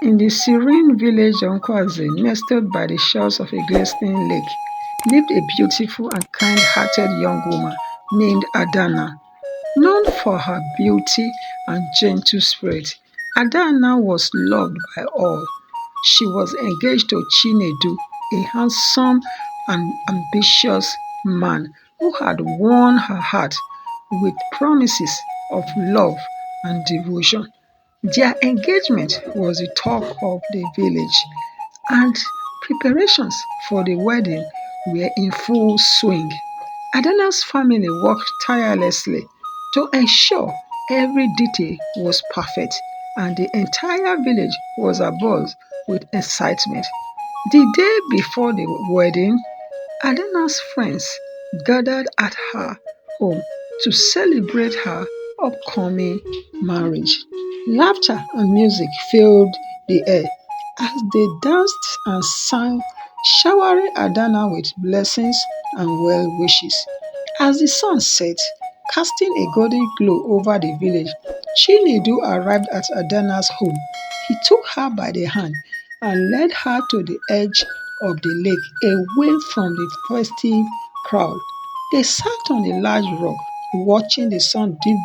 In the serene village of Nkwazi, nestled by the shores of a glistening lake, lived a beautiful and kind-hearted young woman named Adana. Known for her beauty and gentle spirit, Adana was loved by all. She was engaged to Chinedu, a handsome and ambitious man who had won her heart with promises of love and devotion. Their engagement was the talk of the village, and preparations for the wedding were in full swing. Adana's family worked tirelessly to ensure every detail was perfect, and the entire village was abuzz with excitement. The day before the wedding, Adana's friends gathered at her home to celebrate her upcoming marriage. Laughter and music filled the air as they danced and sang, showering Adana with blessings and well wishes. As the sun set, casting a golden glow over the village, Chinedu arrived at Adana's home. He took her by the hand and led her to the edge of the lake, away from the festive crowd. They sat on a large rock, watching the sun dip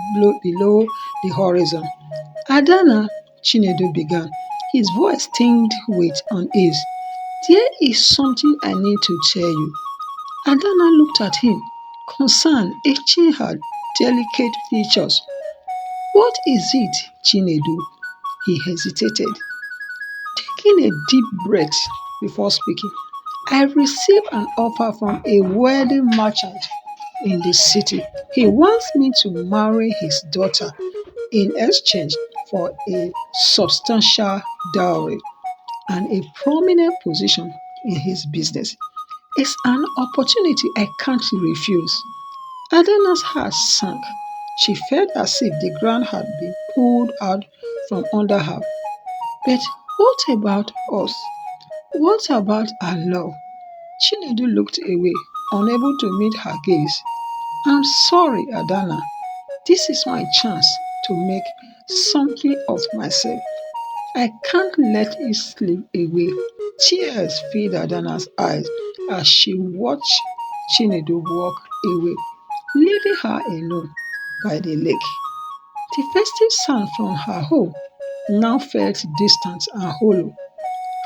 below the horizon. Adana, Chinedu began, his voice tinged with unease. There is something I need to tell you. Adana looked at him, concern etching her delicate features. What is it, Chinedu? He hesitated, taking a deep breath before speaking. I received an offer from a wedding merchant in the city. He wants me to marry his daughter in exchange for a substantial dowry and a prominent position in his business. It's an opportunity I can't refuse. Adana's heart sank. She felt as if the ground had been pulled out from under her. But what about us? What about our love? Chinedu looked away, unable to meet her gaze. I'm sorry, Adana. This is my chance to make something of myself. I can't let it slip away. Tears filled Adana's eyes as she watched Chinedu walk away, leaving her alone by the lake. The festive sound from her home now felt distant and hollow.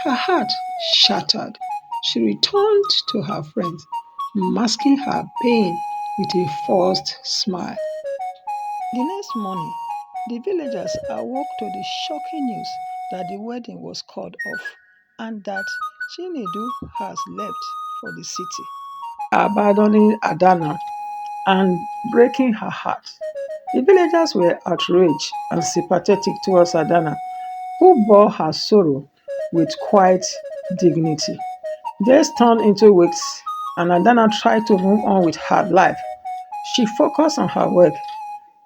Her heart shattered. She returned to her friends, masking her pain with a forced smile. The next morning, the villagers awoke to the shocking news that the wedding was called off and that Chinedu has left for the city, abandoning Adana and breaking her heart. The villagers were outraged and sympathetic towards Adana, who bore her sorrow with quiet dignity. Days turned into weeks, and Adana tried to move on with her life. She focused on her work,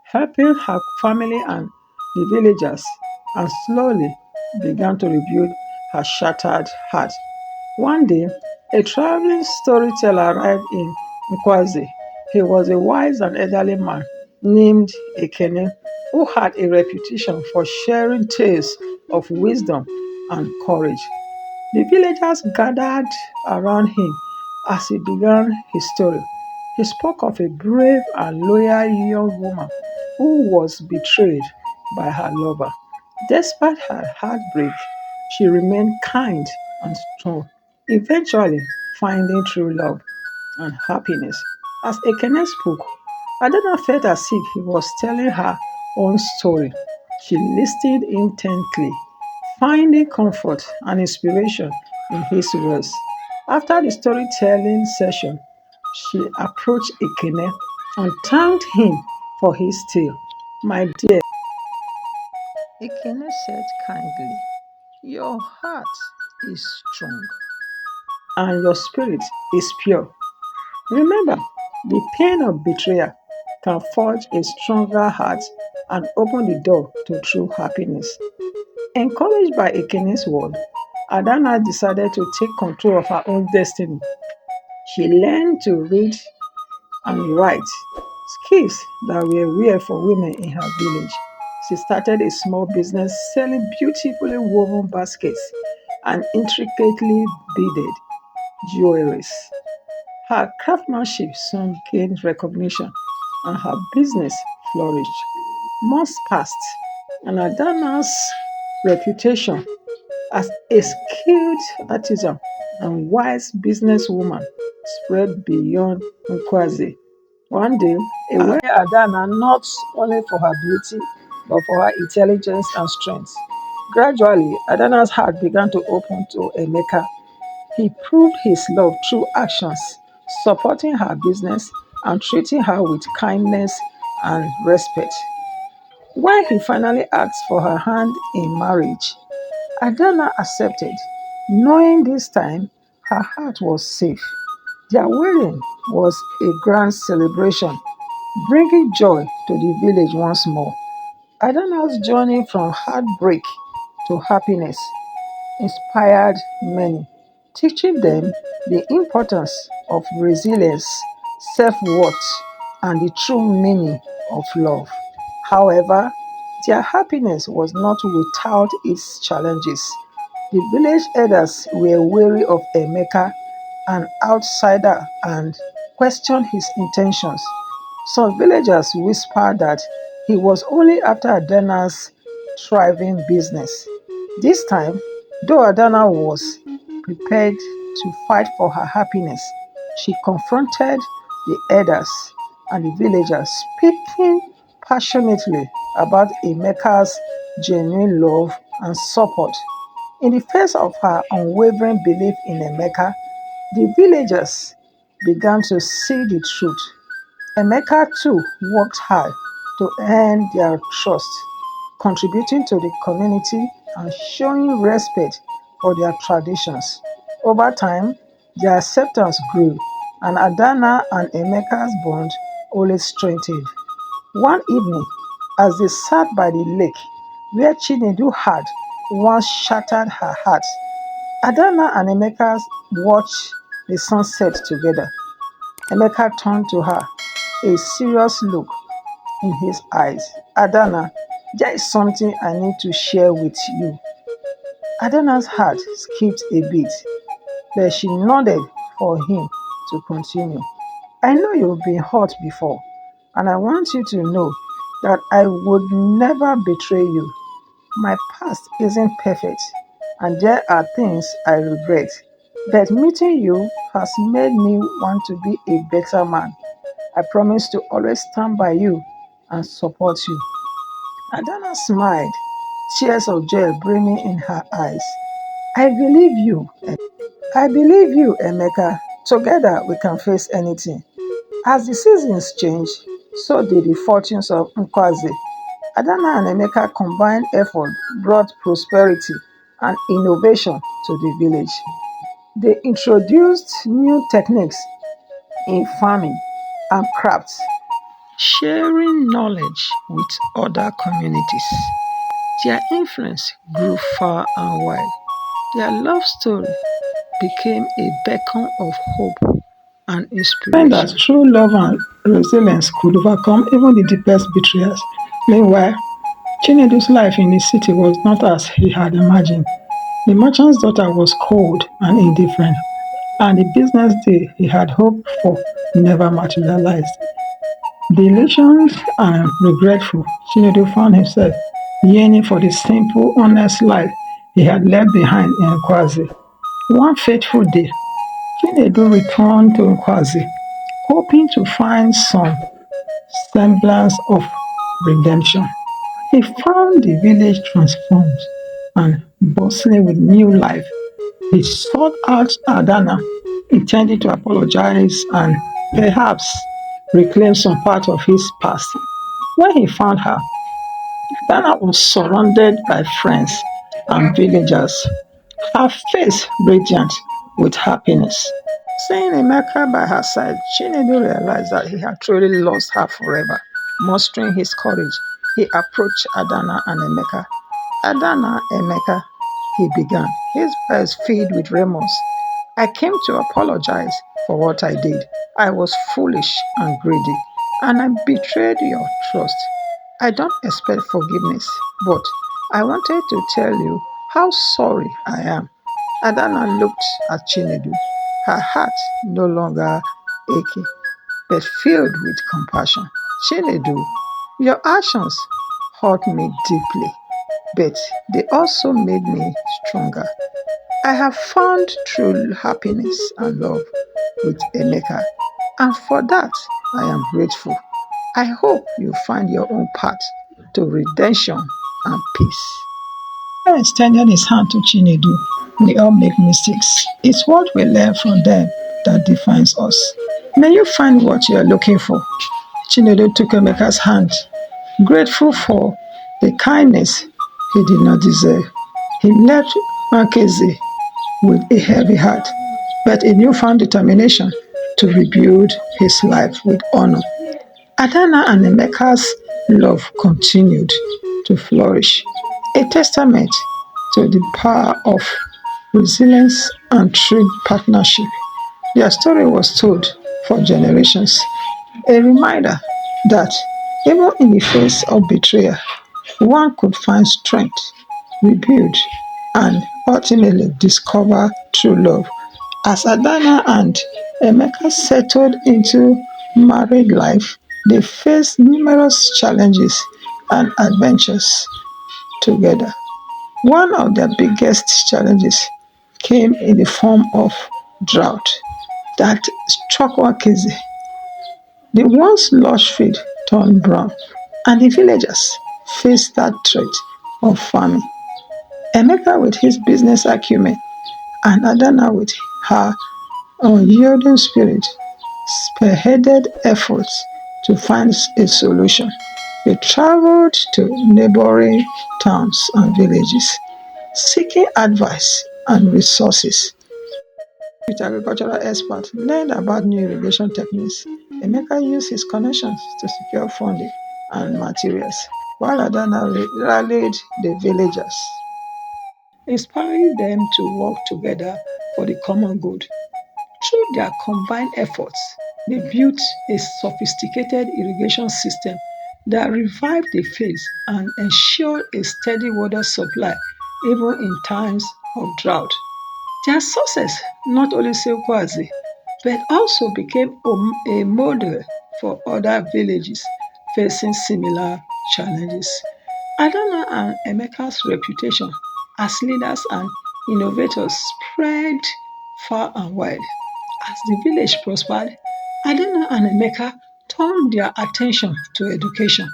helping her family and the villagers, and slowly began to rebuild her shattered heart. One day, a traveling storyteller arrived in Nkwazi. He was a wise and elderly man named Ekene, who had a reputation for sharing tales of wisdom and courage. The villagers gathered around him as he began his story. He spoke of a brave and loyal young woman who was betrayed by her lover. Despite her heartbreak, she remained kind and strong, eventually finding true love and happiness. As Ekene spoke, Adana felt as if he was telling her own story. She listened intently, finding comfort and inspiration in his words. After the storytelling session, she approached Ekene and thanked him for his tale. My dear, Ekene said kindly, your heart is strong and your spirit is pure. Remember, the pain of betrayal can forge a stronger heart and open the door to true happiness. Encouraged by Ekene's word, Adana decided to take control of her own destiny. She learned to read and write, skills that were rare for women in her village. She started a small business selling beautifully woven baskets and intricately beaded jewelries. Her craftsmanship soon gained recognition and her business flourished. Months passed, and Adana's reputation as a skilled artisan and wise businesswoman spread beyond Nkwazi. One day, a wedding Adana not only for her beauty but for her intelligence and strength. Gradually, Adana's heart began to open to Emeka. He proved his love through actions, supporting her business and treating her with kindness and respect. When he finally asked for her hand in marriage, Adana accepted, knowing this time her heart was safe. Their wedding was a grand celebration, bringing joy to the village once more. Adana's journey from heartbreak to happiness inspired many, teaching them the importance of resilience, self worth, and the true meaning of love. However, their happiness was not without its challenges. The village elders were wary of Emeka, an outsider, and questioned his intentions. Some villagers whispered that he was only after Adana's thriving business. This time, though Adana was prepared to fight for her happiness, she confronted the elders and the villagers, speaking passionately about Emeka's genuine love and support. In the face of her unwavering belief in Emeka, the villagers began to see the truth. Emeka too worked hard to earn their trust, contributing to the community and showing respect for their traditions. Over time, their acceptance grew, and Adana and Emeka's bond only strengthened. One evening, as they sat by the lake where Chinedu had once shattered her heart, Adana and Emeka watched the sunset together. Emeka turned to her, a serious look in his eyes. Adana, there is something I need to share with you. Adana's heart skipped a beat, but she nodded for him to continue. I know you've been hurt before, and I want you to know that I would never betray you. My past isn't perfect, and there are things I regret. But meeting you has made me want to be a better man. I promise to always stand by you and support you. Adana smiled, tears of joy brimming in her eyes. I believe you. I believe you, Emeka. Together we can face anything. As the seasons changed, so did the fortunes of Nkwazi. Adana and Emeka combined effort brought prosperity and innovation to the village. They introduced new techniques in farming and crafts, sharing knowledge with other communities. Their influence grew far and wide. Their love story became a beacon of hope and inspiration. That true love and resilience could overcome even the deepest betrayals. Meanwhile, Chinedu's life in the city was not as he had imagined. The merchant's daughter was cold and indifferent, and the business deal he had hoped for never materialized. Disillusioned and regretful, Chinedu found himself yearning for the simple, honest life he had left behind in Nkwazi. One fateful day, Chinedu returned to Nkwazi, hoping to find some semblance of redemption. He found the village transformed and bustling with new life. He sought out Adana, intending to apologize and perhaps reclaim some part of his past. When he found her, Dana was surrounded by friends and villagers, her face radiant with happiness. Seeing Emeka by her side, Chinedu realized that he had truly lost her forever. Mustering his courage, he approached Adana and Emeka. Adana, Emeka, he began, his voice filled with remorse. I came to apologize for what I did. I was foolish and greedy, and I betrayed your trust. I don't expect forgiveness, but I wanted to tell you how sorry I am. Adana looked at Chinedu, her heart no longer aching, but filled with compassion. Chinedu, your actions hurt me deeply, but they also made me stronger. I have found true happiness and love with Emeka, and for that I am grateful. I hope you find your own path to redemption and peace. God extended his hand to Chinedu. We all make mistakes. It's what we learn from them that defines us. May you find what you are looking for. Chinedu took Emeka's hand, grateful for the kindness he did not deserve. He left Marquise with a heavy heart, but a newfound determination to rebuild his life with honor. Adana and Emeka's love continued to flourish, a testament to the power of resilience and true partnership. Their story was told for generations, a reminder that even in the face of betrayal, one could find strength, rebuild, and ultimately discover true love. As Adana and Emeka settled into married life, they faced numerous challenges and adventures together. One of their biggest challenges came in the form of drought that struck Wakizi. The once lush field turned brown, and the villagers faced that threat of famine. Emeka, with his business acumen, and Adana, with her unyielding spirit, spearheaded efforts to find a solution. They traveled to neighboring towns and villages, seeking advice and resources. With agricultural experts, learned about new irrigation techniques. Emeka used his connections to secure funding and materials, while Adana rallied the villagers, inspiring them to work together for the common good. Through their combined efforts, they built a sophisticated irrigation system that revived the fields and ensured a steady water supply even in times of drought. Their success not only saved Kwazi, but also became a model for other villages facing similar challenges. Adana and Emeka's reputation as leaders and innovators spread far and wide. As the village prospered, Adana and Emeka turned their attention to education.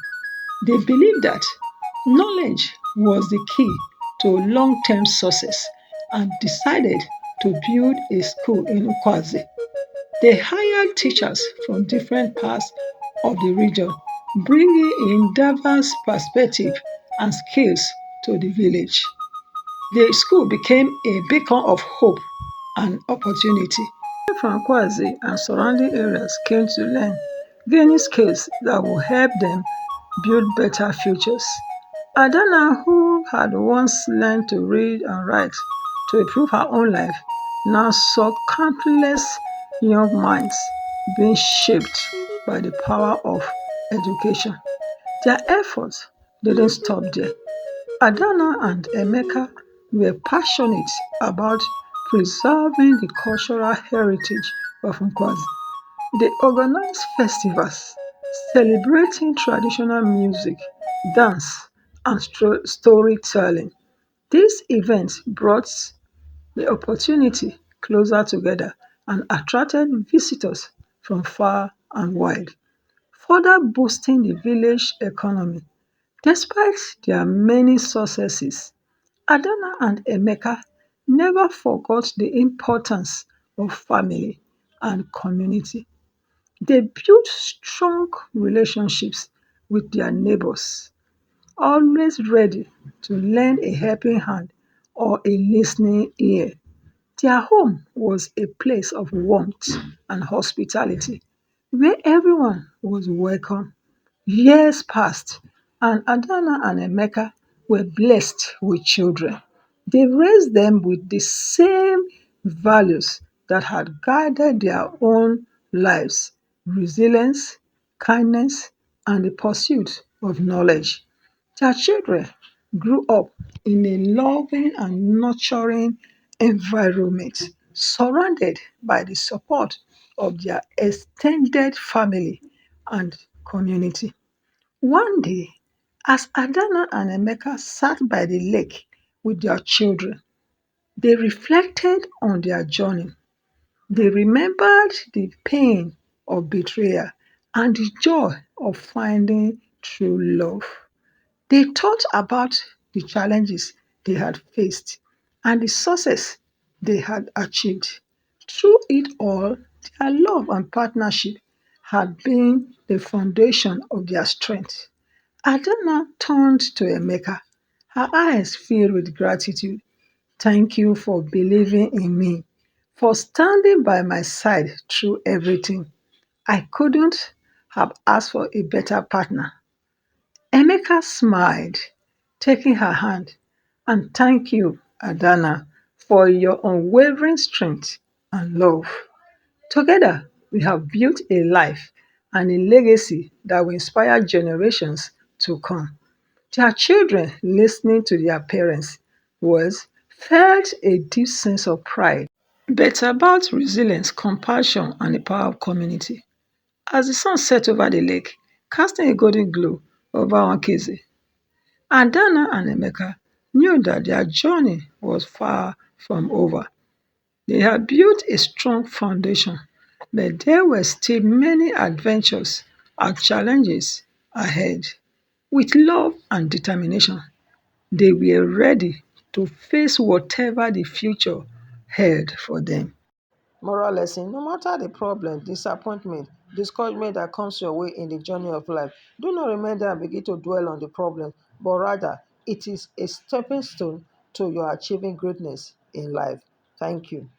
They believed that knowledge was the key to long term success and decided to build a school in Ukwazi. They hired teachers from different parts of the region, bringing in diverse perspectives and skills to the village. The school became a beacon of hope and opportunity. From Kwazi and surrounding areas came to learn, gaining skills that will help them build better futures. Adana, who had once learned to read and write to improve her own life, now saw countless young minds being shaped by the power of education. Their efforts didn't stop there. Adana and Emeka were passionate about preserving the cultural heritage of Nkwazi. They organized festivals celebrating traditional music, dance, and storytelling. These events brought the opportunity closer together and attracted visitors from far and wide, further boosting the village economy. Despite their many successes, Adana and Emeka never forgot the importance of family and community. They built strong relationships with their neighbors, always ready to lend a helping hand or a listening ear. Their home was a place of warmth and hospitality where everyone was welcome. Years passed, and Adana and Emeka were blessed with children. They raised them with the same values that had guided their own lives: resilience, kindness, and the pursuit of knowledge. Their children grew up in a loving and nurturing environment, surrounded by the support of their extended family and community. One day, as Adana and Emeka sat by the lake with their children, they reflected on their journey. They remembered the pain of betrayal and the joy of finding true love. They thought about the challenges they had faced and the success they had achieved. Through it all, their love and partnership had been the foundation of their strength. Adana turned to Emeka, her eyes filled with gratitude. Thank you for believing in me, for standing by my side through everything. I couldn't have asked for a better partner. Emeka smiled, taking her hand, and thank you, Adana, for your unwavering strength and love. Together, we have built a life and a legacy that will inspire generations to come. Their children listening to their parents was felt a deep sense of pride, but about resilience, compassion, and the power of community. As the sun set over the lake, casting a golden glow over Onkeze, Adana and Emeka knew that their journey was far from over. They had built a strong foundation, but there were still many adventures and challenges ahead. With love and determination, they were ready to face whatever the future held for them. Moral lesson: no matter the problem, disappointment, discouragement that comes your way in the journey of life, do not remain there and begin to dwell on the problem, but rather it is a stepping stone to your achieving greatness in life. Thank you.